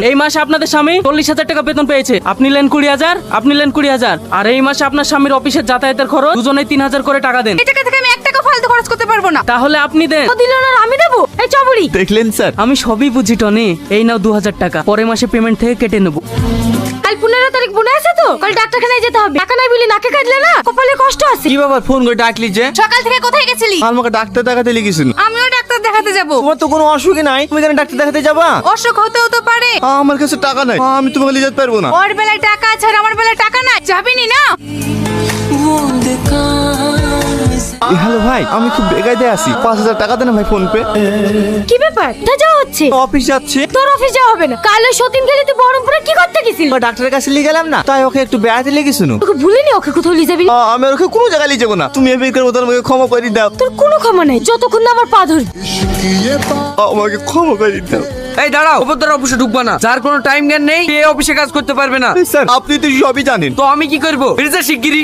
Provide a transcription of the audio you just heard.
এই মাসে আপনাদের স্বামী 40,000 টাকা বেতন পেয়েছে, আপনি নেন 20,000, আপনি নেন 20,000। আর এই মাসে আপনার স্বামীর অফিসের যাতায়াতের খরচ দুজনেই 3,000 করে টাকা দেন। এই টাকা থেকে আমি 1 টাকা ফালতু খরচ করতে পারবো না। তাহলে আপনি দেন। ও দিল না আর আমি দেবো? এই চবড়ি। দেখলেন স্যার? আমি সবই বুঝি টনি, এই নাও 2,000 টাকা, পরের মাসে পেমেন্ট থেকে কেটে নেবো। কাল 15 তারিখ মনে আছে তো? কাল ডাক্তারখানায় যেতে হবে। টাকা নাই বলি নাকে কাটলে না, কপালে কষ্ট আছে। কি ব্যাপার, ফোন করে ডাকলি যে? সকাল থেকে কোথায় গেছিলি? আমাকে ডাক্তার দেখাতে লিখেছিল। আমিও ডাক্তার দেখাতে যাব। তোমার তো কোনো অসুখই নাই, তুমি কেন ডাক্তার দেখাতে যাবা? অসুখ হতেও তো পারে। আমার কাছে টাকা নাই, আমি তোমাকে নিয়ে যেতে পারবো না। ওর বেলায় টাকা আছে আর আমার বেলায় টাকা নাই, যাবিনি না? হ্যালো ভাই, আমি খুব বেকায়দায় আছি, 5,000 টাকা দেন ভাই ফোন পে। কি ব্যাপার? কোথায় যাওয়া হচ্ছে? অফিস যাচ্ছে। তোর অফিস যাওয়া হবে না। কাল ওই সতীন গেলি তুই বহরমপুরে কি করতে গেছিলি? ডাক্তারের কাছে নিয়ে গেলাম না, তাই ওকে একটু বেড়াতে লেগেছিল। তোকে ভুলিনি ওকে কোথাও নিয়ে যাবি? আমি ওকে কোনো জায়গায় নিয়ে যাবো না, তুমি এমনি করে মতো আমাকে ক্ষমা করে দাও। তোর কোনো ক্ষমা নাই যতক্ষণ না আমার পা ধরবি। আমাকে ক্ষমা করে দাও। এই দাঁড়াও, উপর অফিসে ঢুকবা না, যার কোনো টাইম জ্ঞান নেই সে অফিসে কাজ করতে পারবে না। স্যার আপনি তো সবই জানেন। তো আমি কি করবো? শিগগিরি